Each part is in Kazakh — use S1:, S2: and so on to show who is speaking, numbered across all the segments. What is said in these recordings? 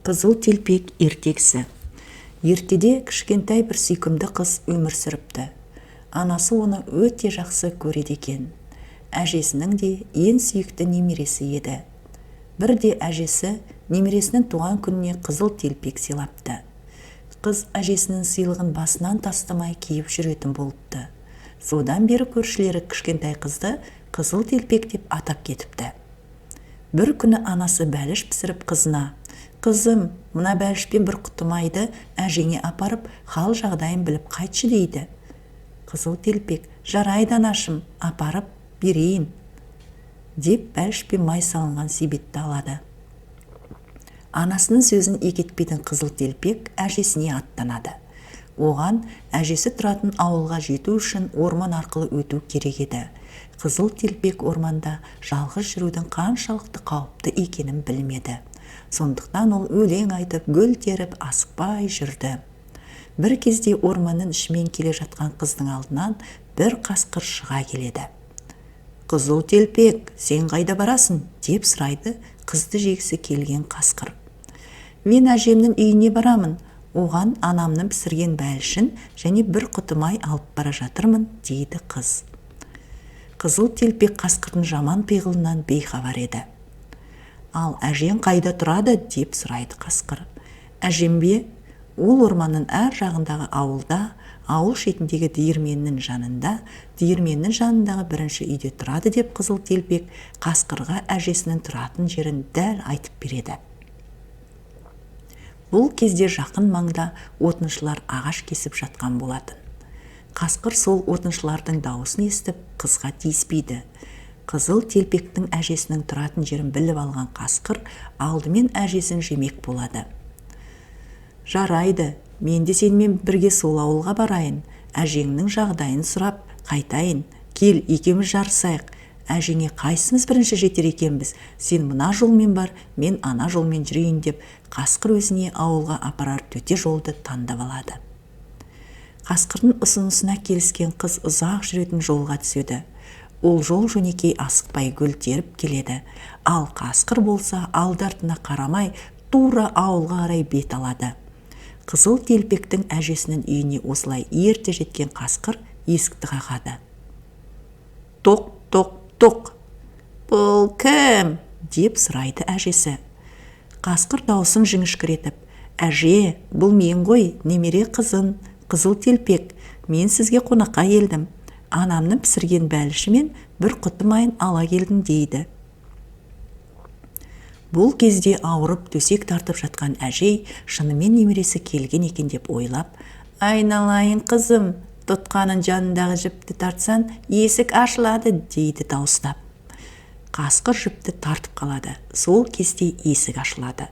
S1: Қызыл телпек ертексі. Ертеде кішкентай бір сүйкімді қыз өмір сүріпті. Анасы оны өте жақсы көреді екен. Әжесінің де ең сүйікті немересі еді. Бірде әжесі немересінің туған күніне қызыл телпек сыйлапты. Қыз әжесінің сыйлығын басынан тастамай киіп жүретін болыпты. Содан бері көршілері кішкентай қызды қызыл телпек деп атап кетіпті. Бір күні анасы бәліш пісіріп қызына: «Қызым, мына бәлішпен бір құты майды әжеңе апарып, хал жағдайын біліп қайтшы» дейді. Қызыл телпек: «Жарайды анашым, апарып берейін» деп бәлішпен май салынған себетті алады. Анасының сөзін екетпейтін қызыл телпек әжесіне аттанады. Оған әжесі тұратын ауылға жету үшін орман арқылы өту керек еді. Қызыл телпек орманда жалғыз жүрудің қаншалықты қауіпті екенін білмеді. Сондықтан ол өлең айтып, гүл теріп, асықпай жүрді. Бір кезде орманның ішімен келе жатқан қыздың алдынан бір қасқыр шыға келеді. «Қызыл телпек, сен қайда барасың?» деп сұрайды қызды жегісі келген қасқыр. «Мен әжемнің үйіне барамын. Оған анамның пісірген бәлішін және бір құты май алып бара жатырмын» дейді қыз. Қызыл телпек қасқырдың жаман пиғылынан бейхабар еді. «Ал әжең қайда тұрады?» деп сұрайды қасқыр. «Әжем бе? Ол орманның әр жағындағы ауылда, ауыл шетіндегі диірменнің жанындағы бірінші үйде тұрады» деп қызыл телпек қасқырға әжесінің тұратын жерін дәл айтып береді. Бұл кезде жақын маңда отыншылар ағаш кесіп жатқан болатын. Қасқыр сол отыншылардың дауысын естіп қызға тиіспейді. Қызыл телпектің әжесінің тұратын жерін біліп алған қасқыр алдымен әжесін жемек болады. «Жарайды, мен де сенімен бірге сол ауылға барайын. Әжеңнің жағдайын сұрап қайтайын. Кел, екеуміз жарысайық. Әжеңе қайсымыз бірінші жетер екенбіз? Сен мына жолмен бар, мен ана жолмен жүрейін» деп қасқыр өзіне ауылға апарар төте жолды таңдап алады. Қасқырдың ұсынысына келіскен қыз ұзақ жүретін жолға түседі. Ол жол жөнекей асықпай гүл теріп келеді. Ал қасқыр болса алды-артына қарамай тура ауылға қарай бет алады. Қызыл телпектің әжесінің үйіне осылай ерте жеткен қасқыр есікті қағады. «Тоқ, тоқ, тоқ! Бұл кім?» деп сұрайды әжесі. Қасқыр даусын жіңішкіретіп: «Әже, бұл мен ғой, немере қызын, қызыл телпек. Мен сізге қонаққа келдім. Анамның пісірген бәліші мен бір құты майын ала келдім» дейді. Бұл кезде ауырып төсек тартып жатқан әжей шынымен немересі келген екен деп ойлап: «Айналайын қызым, тұтқаның жанындағы жіпті тартсан, есік ашылады» дейді дауыстап. Қасқыр жіпті тартып қалады. Сол кезде есік ашылады.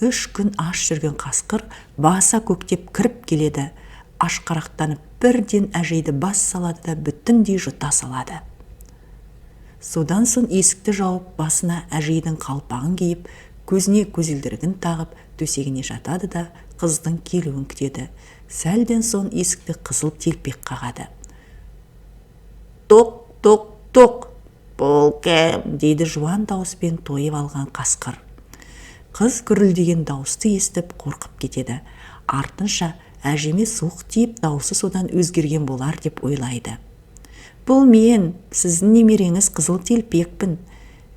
S1: 3 күн аш жүрген қасқыр баса көктеп кіріп келеді. Ашқарақтанып бірден әжейді бас салады да бүтіндей жұта салады. Содан соң есікті жауып, басына әжейдің қалпағын киіп, көзіне көзілдірігін тағып, төсегіне жатады да қыздың келуін күтеді. Сәлден соң есікті қызыл телпек қағады. «Тоқ, тоқ, тоқ! Бұл кім?» дейді жуан дауыспен тойып алған қасқыр. Қыз гүрілдеген дауысты естіп қорқып кетеді. Артынша әжеме суық тиіп дауысы содан өзгерген болар деп ойлайды. «Бұл мен, сіздің немереңіз қызыл телпекпін.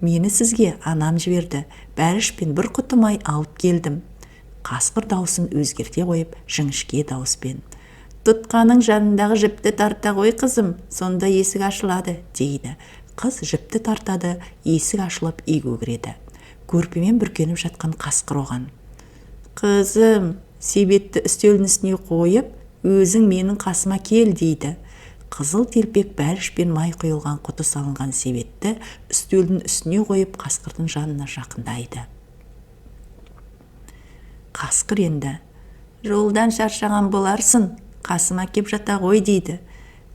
S1: Мені сізге анам жіберді. Бәлішпен бір құты май алып келдім». Қасқыр дауысын өзгерте қойып жіңішке дауыспен: «Тұтқаның жанындағы жіпті тарта ғой қызым, сонда есік ашылады» дейді. Қыз жіпті тартады, есік ашылып үйге кіреді. Көрпемен бүркеніп жатқан қасқыр оған: «Қызым, себетті үстелдің үстіне қойып, өзің менің қасыма кел» дейді. Қызыл телпек бәліш пен май құйылған құты салынған себетті үстелдің үстіне қойып қасқырдың жанына жақындайды. Қасқыр енді: «Жолдан шаршаған боларсың, қасыма кеп жата ғой» дейді.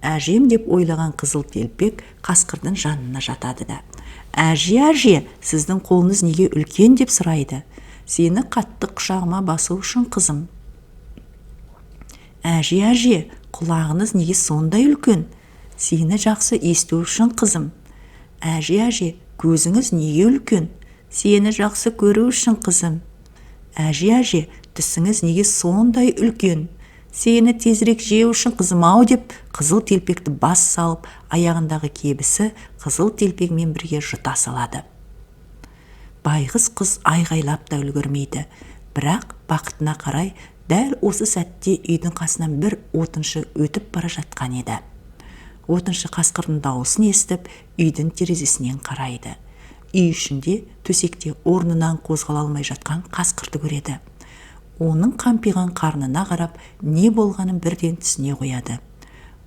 S1: «Әжем» деп ойлаған қызыл телпек қасқырдың жанына жатады да: «Әже, сіздің қолыңыз неге үлкен?» деп сұрайды. «Сені қатты құшағыма басу үшін қызым». «Әже, құлағыңыз неге сондай үлкен?» «Сені жақсы есту үшін қызым». «Әже, көзіңіз неге үлкен?» «Сені жақсы көру үшін қызым». әже, түсіңіз неге сондай үлкен? Сені тезірек жеу үшін қызым-ау деп қызыл телпекті бас салып, аяғындағы кебісі қызыл телпегімен бірге жұта салады. Байғыз қыз айғайлап та үлгермейді, бірақ бақытына қарай дәл осы сәтте үйдің қасынан бір отыншы өтіп бара жатқан еді. Отыншы қасқырдың дауысын естіп, үйдің терезесінен қарайды. Үй ішінде төсекте орнынан қозғала алмай жатқан қасқырды көреді. Оның қампиған қарнына қарап, не болғанын бірден түсіне қояды.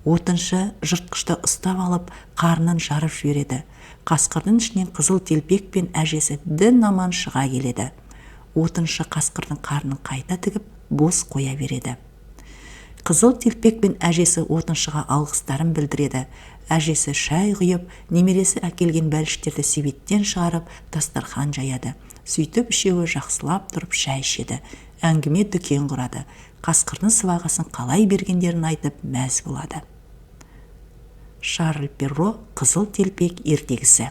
S1: Отыншы жыртқышты ұстап алып, қарнын жарып жібереді. Қасқырдың ішінен қызыл телпек пен әжесі дін аман шыға келеді. Отыншы қасқырдың қарнын қайта тігіп, бос қоя береді. Қызыл телпек пен әжесі отыншыға алғыстарын білдіреді. Әжесі шай құйып, немересі әкелген бәліштерді себеттен шығарып, дастархан жаяды. Сөйтіп үшеуі жақсылап тұрып шай ішеді. Әңгіме дүкен құрады. Қасқырдың сыбағасын қалай бергендерін айтып мәз болады. Шарль Перро, Қызыл телпек ертегісі.